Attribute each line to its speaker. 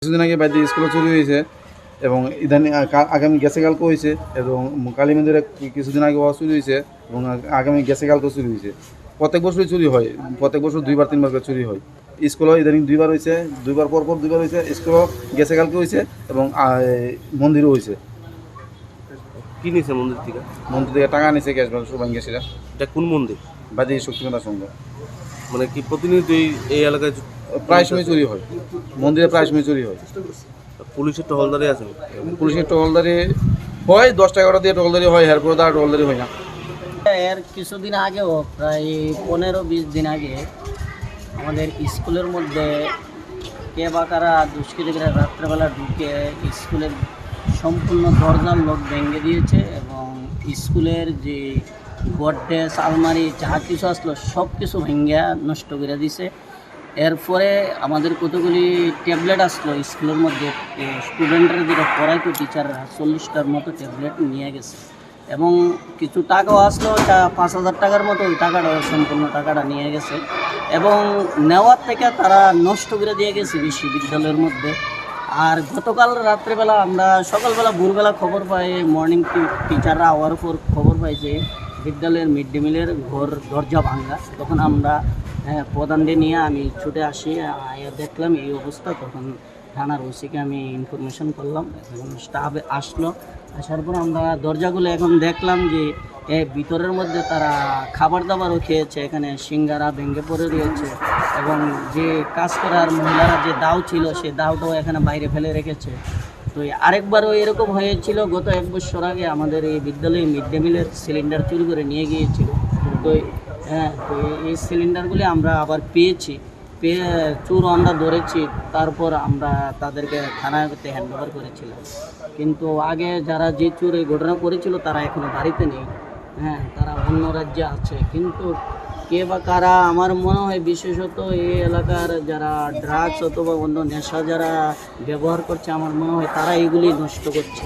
Speaker 1: কিছুদিন আগে বাড়িতে স্কুলে চুরি হয়েছে এবং ইদানিং আগামী গেছে কালকে হয়েছে এবং কালী মন্দিরে কিছুদিন আগে চুরি হয়েছে এবং আগামী গেছে কালকে চুরি হয়েছে। প্রত্যেক বছরই চুরি হয়, প্রত্যেক বছর 2-3 বার করে চুরি হয়। স্কুলও ইদানিং 2বার হয়েছে, 2বার পর 2বার হয়েছে। স্কুলও গেছে কালকে হয়েছে এবং মন্দিরও হয়েছে।
Speaker 2: কি নিছে মন্দির থেকে?
Speaker 1: মন্দির থেকে টাকা নিছে, ক্যাশ বাক্স ভাঙিয়ে সেটা।
Speaker 2: এটা কোন মন্দির?
Speaker 1: বাদী শক্তিমেলা সংঘ।
Speaker 2: মানে কি প্রতিনিয়ত এই এলাকায়
Speaker 1: প্রায় সময় চুরি হয়, মন্দিরে প্রায় সময় চুরি হয়।
Speaker 2: পুলিশের টহলদারি আছে?
Speaker 1: পুলিশের টহলদারি হয়, 10-11টা দিয়ে টহলদারি হয়, এরপরে তার টহলদারি হয় না।
Speaker 3: এর কিছুদিন আগেও প্রায় 15-20 দিন আগে আমাদের স্কুলের মধ্যে কে বা কারা দুষ্কৃতীরা রাত্রেবেলা ঢুকে স্কুলের সম্পূর্ণ দরজার লক ভেঙে দিয়েছে এবং স্কুলের যে গডরেজ আলমারি যা কিছু আসলো সব কিছু ভেঙে নষ্ট করে দিছে। এরপরে আমাদের কতগুলি ট্যাবলেট আসলো স্কুলের মধ্যে, স্টুডেন্টরা যেটা পড়াইতো টিচাররা 40টার মতো ট্যাবলেট নিয়ে গেছে এবং কিছু টাকাও আসলো, ওটা 5,000 টাকার মতো, ওই টাকাটা সম্পূর্ণ টাকাটা নিয়ে গেছে এবং নেওয়ার থেকে তারা নষ্ট করে দিয়ে গেছে বিশ্ববিদ্যালয়ের মধ্যে। আর গতকাল রাত্রেবেলা আমরা সকালবেলা ভোরবেলা খবর পাই, মর্নিং টিচাররা আওয়ার পর খবর পাই যে বিদ্যালয়ের মিড ডে মিলের দরজা ভাঙা। তখন আমরা প্রধানদের নিয়ে আমি ছুটে আসি, দেখলাম এই অবস্থা। তখন থানার ওসিকে আমি ইনফরমেশন করলাম এবং স্টাফ আসলো। আসার পর আমরা দরজাগুলো এখন দেখলাম যে ভিতরের মধ্যে তারা খাবার দাবারও খেয়েছে, এখানে সিঙ্গারা ভেঙে পড়ে রয়েছে এবং যে কাজ করার মহিলারা যে দাও ছিল সেই দাওটাও এখানে বাইরে ফেলে রেখেছে। তো আরেকবারও এরকম হয়েছিল গত 1 বছর আগে, আমাদের এই বিদ্যালয়ে মিড ডে মিলের সিলিন্ডার চুরি করে নিয়ে গিয়েছিল। তো তো এই সিলিন্ডারগুলি আমরা আবার পেয়েছি, চোর আমরা ধরেছি, তারপর আমরা তাদেরকে থানাতে হ্যান্ড ওভার করেছিলাম। কিন্তু আগে যারা যে চোর এই ঘটনা করেছিল তারা এখনও বাড়িতে নেই, তারা অন্য রাজ্যে আছে। কিন্তু কে বা কারা, আমার মনে হয় বিশেষত এই এলাকার যারা ড্রাগস অথবা অন্য নেশা যারা ব্যবহার করছে, আমার মনে হয় তারা এগুলি নষ্ট করছে।